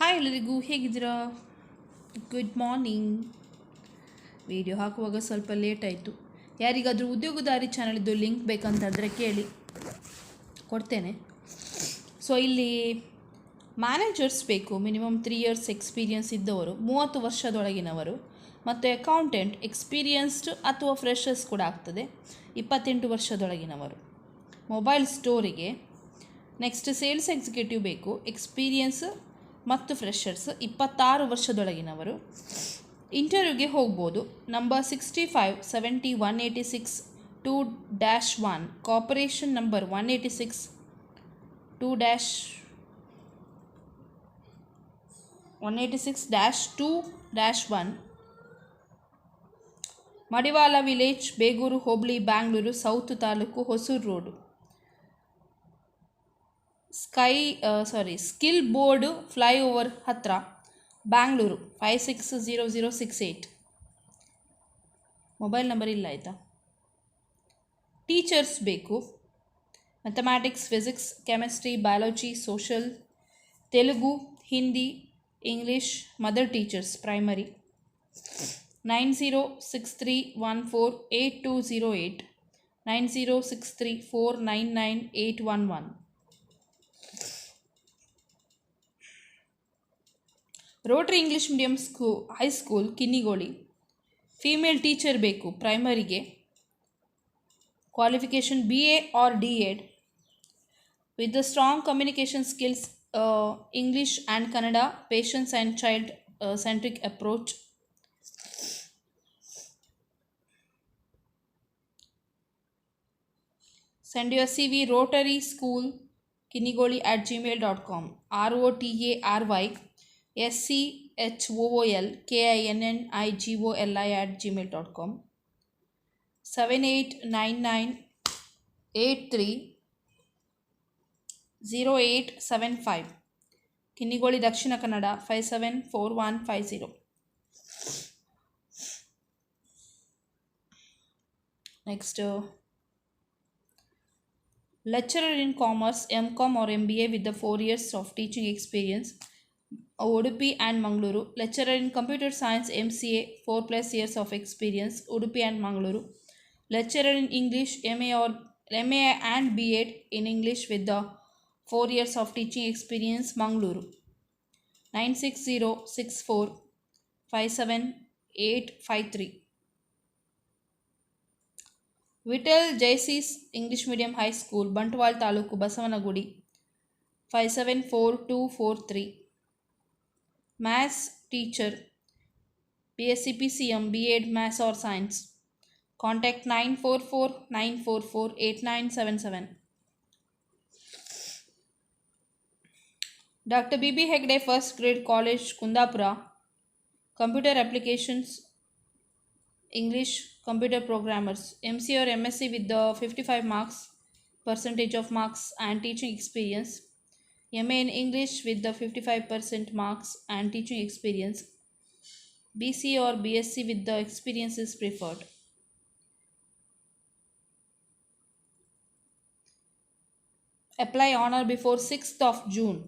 Hi ಎಲ್ಲರಿಗೂ ಹೇಗಿದ್ದೀರಾ? Good morning. Video ಹಾಕುವಾಗ ಸ್ವಲ್ಪ ಲೇಟ್ ಆಯಿತು. ಯಾರಿಗಾದರೂ ಉದ್ಯೋಗದಾರಿ ಚಾನಲ್ದು ಲಿಂಕ್ ಬೇಕಂತಂದರೆ ಕೇಳಿ, ಕೊಡ್ತೇನೆ. ಸೊ ಇಲ್ಲಿ ಮ್ಯಾನೇಜರ್ಸ್ ಬೇಕು, ಮಿನಿಮಮ್ 3 ಇಯರ್ಸ್ ಎಕ್ಸ್ಪೀರಿಯನ್ಸ್ ಇದ್ದವರು, 30 ವರ್ಷದೊಳಗಿನವರು, ಮತ್ತು ಅಕೌಂಟೆಂಟ್ ಎಕ್ಸ್ಪೀರಿಯನ್ಸ್ಡ್ ಅಥವಾ ಫ್ರೆಷರ್ಸ್ ಕೂಡ ಆಗ್ತದೆ, 28 ವರ್ಷದೊಳಗಿನವರು. ಮೊಬೈಲ್ ಸ್ಟೋರಿಗೆ ನೆಕ್ಸ್ಟ್ ಸೇಲ್ಸ್ ಎಕ್ಸಿಕ್ಯೂಟಿವ್ ಬೇಕು, ಎಕ್ಸ್ಪೀರಿಯನ್ಸ್ ಮತ್ತು ಫ್ರೆಷರ್ಸ್ 26 ವರ್ಷದೊಳಗಿನವರು. ಇಂಟರ್ವ್ಯೂಗೆ ಹೋಗ್ಬೋದು. Number 65 70 186 2-1, corporation number 186 2-1, Madiwala village, Begur hobli, Bangalore south taluk, Hosur road. Skill board flyover ಹತ್ರ, ಬ್ಯಾಂಗ್ಳೂರು 560068. ಮೊಬೈಲ್ ನಂಬರ್ ಇಲ್ಲ ಆಯಿತಾ. ಟೀಚರ್ಸ್ ಬೇಕು, mathematics, physics, chemistry, biology, social, Telugu, Hindi, English, mother teachers primary. 9063148208, 9063499811. Rotary English medium high school Kinnigoli, female teacher ಬೇಕು ಪ್ರೈಮರಿಗೆ. Qualification BA or D.Ed with the strong communication skills, English and Kannada, patience and child centric approach. Send your CV Rotary School Kinnigoli @gmail.com, ROTARYSCHOOLKINNIGOLI @gmail.com, 7899830875, Kinnigoli Dakshina Kannada 574150. Next lecturer in commerce, MCom or MBA with the 4 years of teaching experience, Udupi and Mangalore. Lecturer in computer science, MCA, 4+ years of experience, Udupi and Mangalore. Lecturer in English, MA and B.Ed in English with the 4 years of teaching experience, Mangalore. 9606457853. Vittal Jaycees English medium high school, Bantwal taluk, Basavanagudi 574243. Maths teacher, BSc PCM, B.Ed Maths or Science. Contact 9449448977. Dr. B.B. Hegde, first grade college, Kundapura. Computer applications, English, computer programmers. MC or MSc with the 55 marks, percentage of marks and teaching experience. MA in English with the 55% marks and teaching experience. BC or BSc with the experience is preferred. Apply honor before 6th of June.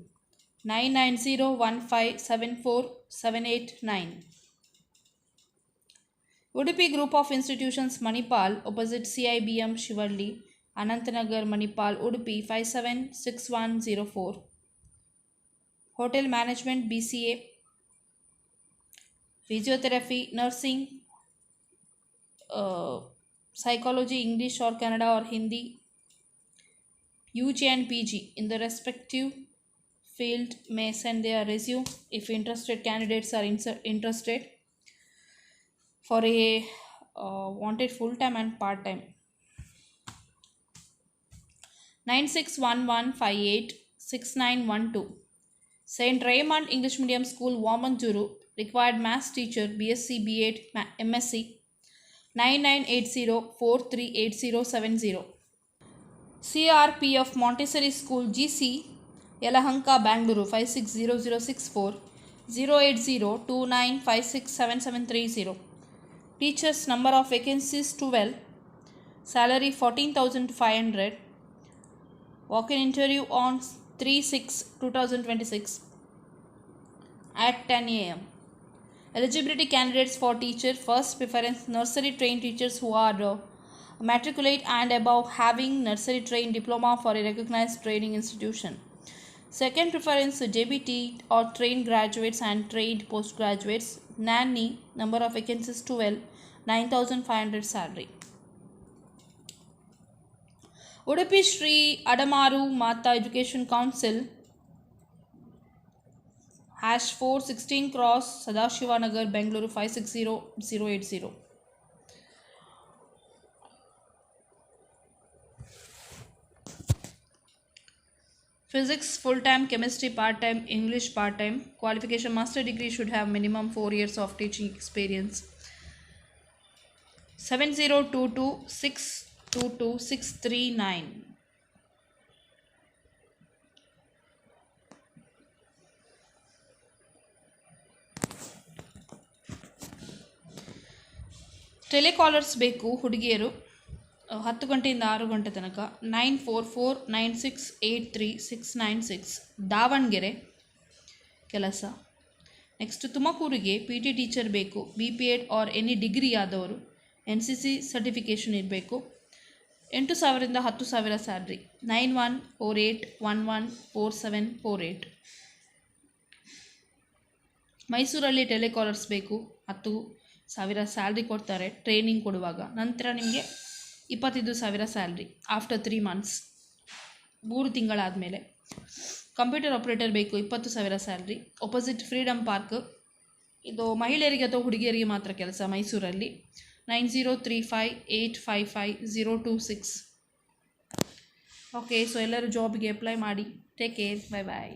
9901574789. Udupi Group of Institutions, Manipal, opposite CIBM Shivalli, Anantanagar, Manipal, Udupi 576104. Hotel Management, BCA, Physiotherapy, Nursing, Psychology, English or Kannada or Hindi, UG and PG in the respective field may send their resume if interested candidates are interested for a wanted full-time and part-time. 9611586912. St. Raymond English Medium School, Wamanjuru, required maths teacher, BSc, B.Ed, MSc. 9980438070. CRPF Montessori School, GC, Yelahanka, Bangalore 560064, 08029567730. Teachers, number of vacancies 12, salary 14,500. Walk-in interview on 3/6/2026. at 10 a.m. Eligibility candidates for teacher: first preference nursery trained teachers who are matriculate and above, having nursery trained diploma for a recognized training institution. Second preference JBT or trained graduates and trained postgraduates. Nanny, number of vacancies 12, 9,500 salary. Udupi Sri Adamaru Mata Education Council, #416 Cross, Sadashivanagar, Bangalore 560080. Physics full-time, chemistry part-time, English part-time. Qualification: master degree, should have minimum 4 years of teaching experience. 7022622639. ಟೆಲಿಕಾಲರ್ಸ್ ಬೇಕು ಹುಡುಗಿಯರು, 10 ಗಂಟೆಯಿಂದ 6 ಗಂಟೆ ತನಕ. 9449683696 ದಾವಣಗೆರೆ ಕೆಲಸ. Next ತುಮಕೂರಿಗೆ PT teacher ಬೇಕು, BPEd R any degree ಆದವರು, NCC certification ಇರಬೇಕು. 8,000ರಿಂದ 10,000 ಸ್ಯಾಲ್ರಿ. 9148114748. ಮೈಸೂರಲ್ಲಿ ಟೆಲಿಕಾಲರ್ಸ್ ಬೇಕು, 10,000 ಸ್ಯಾಲ್ರಿ ಕೊಡ್ತಾರೆ ಟ್ರೈನಿಂಗ್ ಕೊಡುವಾಗ. ನಂತರ ನಿಮಗೆ 25,000 ಸ್ಯಾಲ್ರಿ ಆಫ್ಟರ್ 3 ಮಂತ್ಸ್, 3 ತಿಂಗಳಾದಮೇಲೆ. ಕಂಪ್ಯೂಟರ್ ಆಪ್ರೇಟರ್ ಬೇಕು, 20,000 ಸ್ಯಾಲ್ರಿ. ಆಪೋಸಿಟ್ ಫ್ರೀಡಮ್ ಪಾರ್ಕ್, ಇದು ಮಹಿಳೆಯರಿಗೆ ಅಥವಾ ಹುಡುಗಿಯರಿಗೆ ಮಾತ್ರ ಕೆಲಸ, ಮೈಸೂರಲ್ಲಿ. 9035855026. ಓಕೆ, ಸೊ ಎಲ್ಲರೂ ಜಾಬ್ಗೆ ಅಪ್ಲೈ ಮಾಡಿ. ಟೇಕ್ ಕೇರ್, ಬೈ ಬಾಯ್.